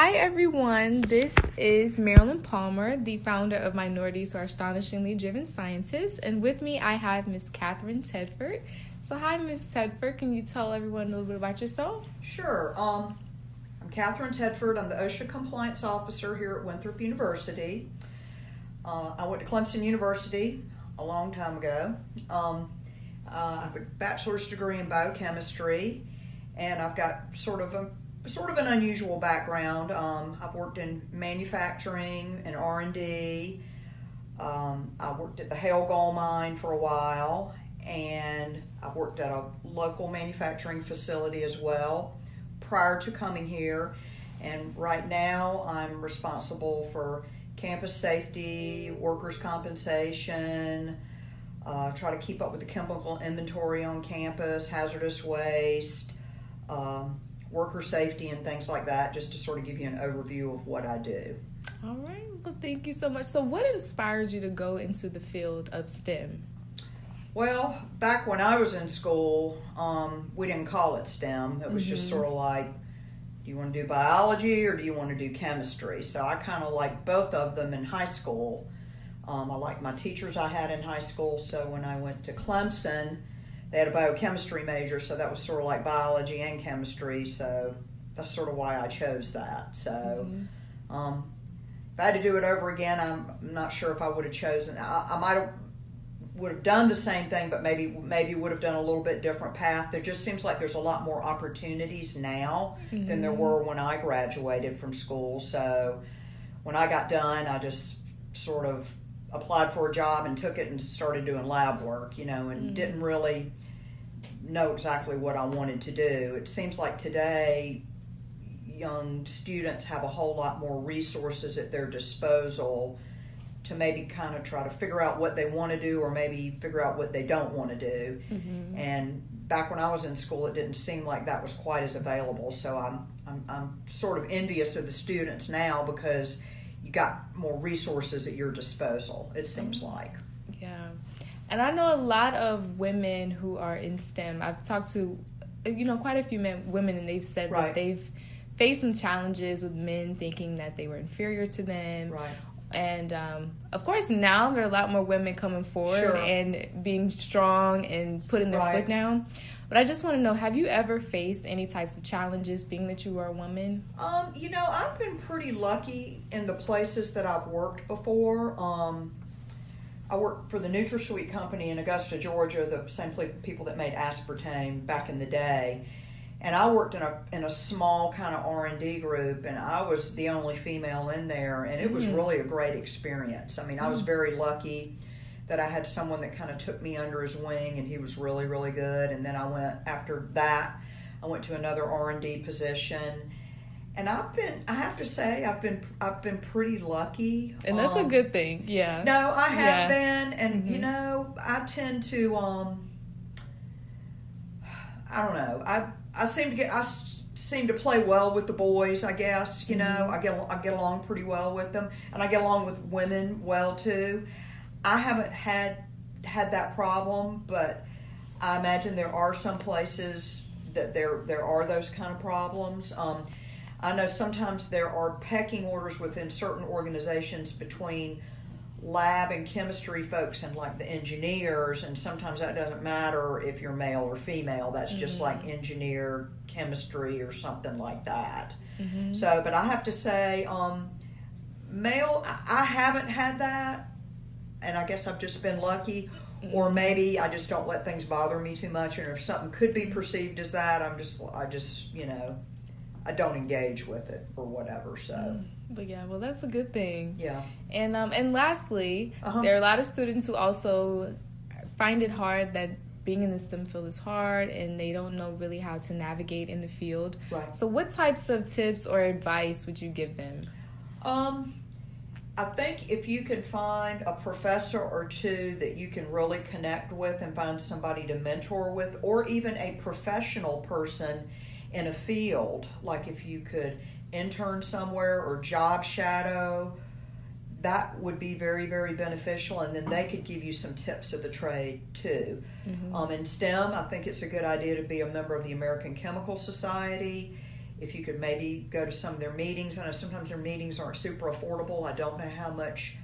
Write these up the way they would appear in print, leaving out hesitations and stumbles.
Hi, everyone. This is Marilyn Palmer, the founder of Minorities Who Are Astonishingly Driven Scientists. And with me, I have Miss Katharyne Tedford. So, hi, Miss Tedford. Can you tell everyone a little bit about yourself? Sure. I'm Katharyne Tedford. I'm the OSHA Compliance Officer here at Winthrop University. I went to Clemson University a long time ago. I have a bachelor's degree in biochemistry, and I've got sort of an unusual background. I've worked in manufacturing and R&D. I worked at the Hale Gold Mine for a while, and I've worked at a local manufacturing facility as well prior to coming here. And right now I'm responsible for campus safety, workers' compensation, try to keep up with the chemical inventory on campus, hazardous waste, worker safety and things like that, just to sort of give you an overview of what I do. All right. Well, thank you so much. So what inspired you to go into the field of STEM? Well, back when I was in school, we didn't call it STEM. It was just sort of like, do you want to do biology or do you want to do chemistry? So I kind of liked both of them in high school. I liked my teachers I had in high school, so when I went to Clemson, they had a biochemistry major, so that was sort of like biology and chemistry, so that's sort of why I chose that. So if I had to do it over again, I'm not sure if I would have chosen. I would have done the same thing, but maybe would have done a little bit different path. There just seems like there's a lot more opportunities now than there were when I graduated from school. So when I got done, I just sort of applied for a job and took it and started doing lab work, and didn't really know exactly what I wanted to do. It seems like today young students have a whole lot more resources at their disposal to maybe kind of try to figure out what they want to do or maybe figure out what they don't want to do. And back when I was in school, it didn't seem like that was quite as available. So I'm sort of envious of the students now because you got more resources at your disposal, it seems like. Yeah. And I know a lot of women who are in STEM. I've talked to, quite a few women, and they've said that they've faced some challenges with men thinking that they were inferior to them. Right. And, of course, now there are a lot more women coming forward and being strong and putting their foot down. But I just want to know, have you ever faced any types of challenges being that you are a woman? I've been pretty lucky in the places that I've worked before. I worked for the NutraSweet company in Augusta, Georgia, the same people that made aspartame back in the day. And I worked in a small kind of R&D group, and I was the only female in there, and it was really a great experience. I mean, I was very lucky that I had someone that kind of took me under his wing, and he was really, really good. And then after that, I went to another R&D position. And I have to say, I've been pretty lucky. And that's a good thing, yeah. No, I have been, and I tend to, I don't know, I seem to play well with the boys, I guess, I get along pretty well with them, and I get along with women well too. I haven't had that problem, but I imagine there are some places that there are those kind of problems. I know sometimes there are pecking orders within certain organizations between lab and chemistry folks and like the engineers, and sometimes that doesn't matter if you're male or female. That's just like engineer, chemistry, or something like that. So, but I have to say, male, I haven't had that, and I guess I've just been lucky, or maybe I just don't let things bother me too much, and if something could be perceived as that, I don't engage with it or whatever. So, but yeah, well, that's a good thing. Yeah. And lastly, there are a lot of students who also find it hard that being in the STEM field is hard, and they don't know really how to navigate in the field. Right. So, what types of tips or advice would you give them? I think if you can find a professor or two that you can really connect with and find somebody to mentor with, or even a professional person in a field, like if you could intern somewhere or job shadow, that would be very, very beneficial, and then they could give you some tips of the trade too. In STEM, I think it's a good idea to be a member of the American Chemical Society. if you could maybe go to some of their meetings. I know sometimes their meetings aren't super affordable. I don't know how much,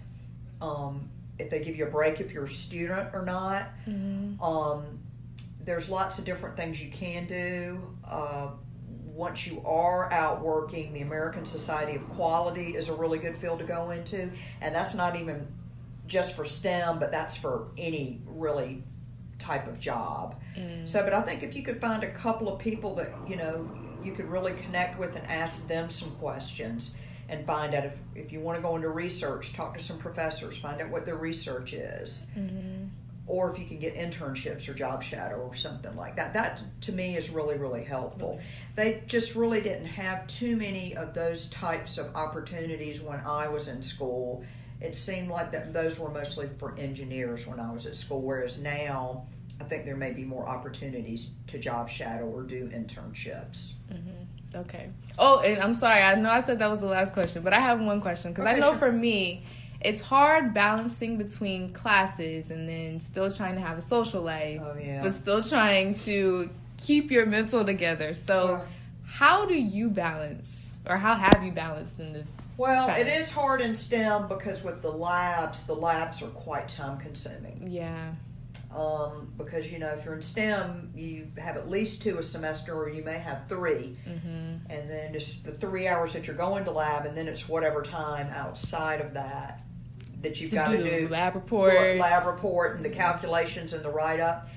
if they give you a break if you're a student or not. There's lots of different things you can do. Once you are out working, the American Society of Quality is a really good field to go into. And that's not even just for STEM, but that's for any really type of job. So, but I think if you could find a couple of people that, you could really connect with and ask them some questions and find out if you want to go into research, talk to some professors, find out what their research is. Or if you can get internships or job shadow or something like that. That, to me, is really, really helpful. They just really didn't have too many of those types of opportunities when I was in school. It seemed like that those were mostly for engineers when I was at school, whereas now I think there may be more opportunities to job shadow or do internships. Okay. Oh, and I'm sorry. I know I said that was the last question, but I have one question because I know for me, it's hard balancing between classes and then still trying to have a social life, but still trying to keep your mental together. So how do you balance, or how have you balanced in the Well, it is hard in STEM because with the labs are quite time consuming. Yeah. Because, if you're in STEM, you have at least 2 a semester, or you may have 3. And then just the 3 hours that you're going to lab, and then it's whatever time outside of that you've got to do lab report and the calculations and the write-up.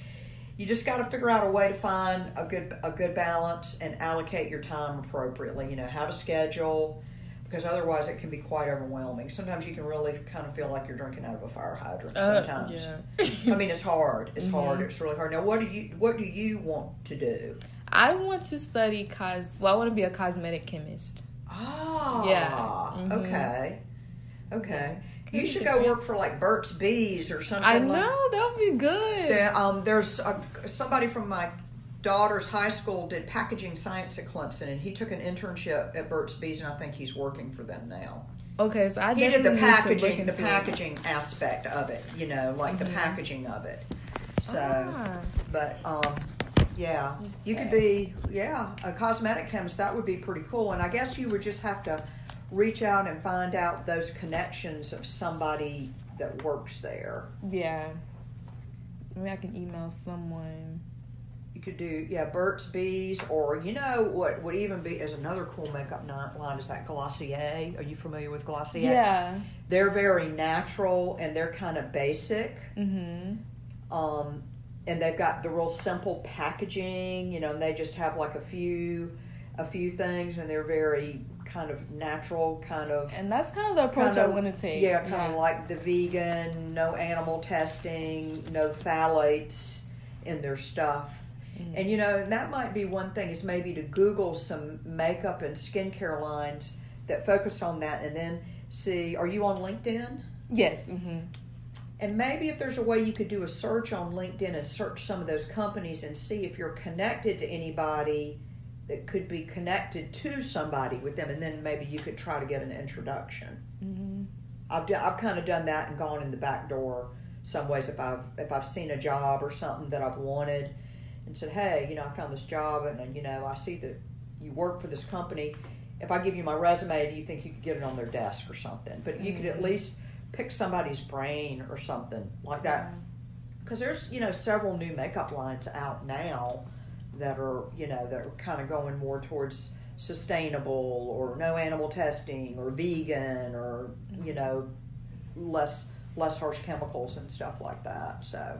You just got to figure out a way to find a good balance and allocate your time appropriately. How to schedule, because otherwise it can be quite overwhelming. Sometimes you can really kind of feel like you're drinking out of a fire hydrant. Sometimes, I mean, it's hard. It's hard. It's really hard. Now, what do you want to do? I want to study I want to be a cosmetic chemist. Okay. You should go work for like Burt's Bees or something. I know, that would be good. There's somebody from my daughter's high school did packaging science at Clemson, and he took an internship at Burt's Bees, and I think he's working for them now. Okay, so he did the packaging aspect of it, like the packaging of it. So, but you could be a cosmetic chemist. That would be pretty cool, and I guess you would just have to reach out and find out those connections of somebody that works there. Yeah, maybe I can email someone. You could do, Burt's Bees, or what would even be as another cool makeup line is that Glossier. Are you familiar with Glossier? Yeah. They're very natural and they're kind of basic. And they've got the real simple packaging, and they just have like a few things, and they're very kind of natural, and that's kind of the approach I want to take. Of like the vegan, no animal testing, no phthalates in their stuff. And that might be one thing, is maybe to Google some makeup and skincare lines that focus on that, and then see, are you on LinkedIn? Yes. And maybe if there's a way you could do a search on LinkedIn and search some of those companies and see if you're connected to anybody that could be connected to somebody with them, and then maybe you could try to get an introduction. I've kind of done that and gone in the back door some ways if I've seen a job or something that I've wanted, and said, hey, I found this job, and I see that you work for this company. If I give you my resume, do you think you could get it on their desk or something? But you could at least pick somebody's brain or something like that, because there's several new makeup lines out now that are kind of going more towards sustainable, or no animal testing, or vegan, or less harsh chemicals and stuff like that. So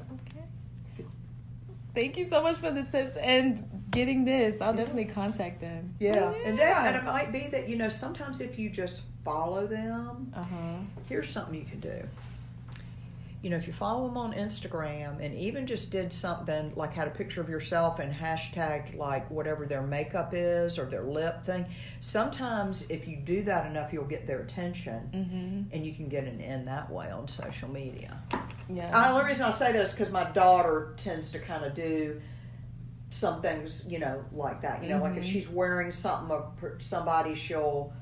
thank you so much for the tips and getting this. I'll definitely contact them. And it might be that sometimes if you just follow them, here's something you can do. If you follow them on Instagram and even just did something like had a picture of yourself and hashtagged like whatever their makeup is or their lip thing, sometimes if you do that enough, you'll get their attention, and you can get an in that way on social media. The only reason I say that is because my daughter tends to kind of do some things, like that. Like if she's wearing something of somebody, she'll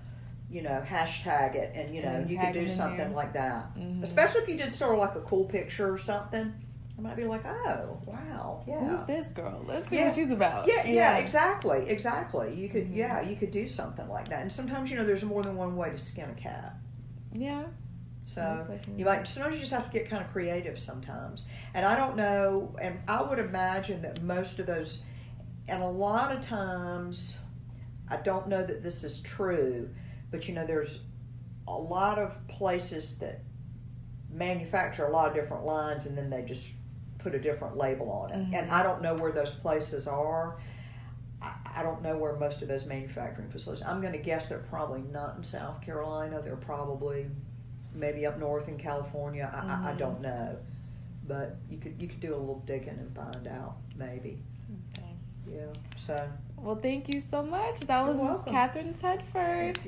hashtag it, and you could do something like that. Especially if you did sort of like a cool picture or something. I might be like, oh, wow, yeah. Who's this girl? Let's see what she's about. Yeah, exactly. You could, you could do something like that. And sometimes, there's more than one way to skin a cat. Yeah. So sometimes you just have to get kind of creative sometimes. And I don't know, and I would imagine that most of those, and a lot of times, I don't know that this is true, but there's a lot of places that manufacture a lot of different lines and then they just put a different label on it. And I don't know where those places are. I don't know where most of those manufacturing facilities. I'm going to guess they're probably not in South Carolina. They're probably maybe up north in California. I don't know, but you could do a little digging and find out maybe. Okay. Yeah. So. Well, thank you so much. That was Miss Katharyne Tedford.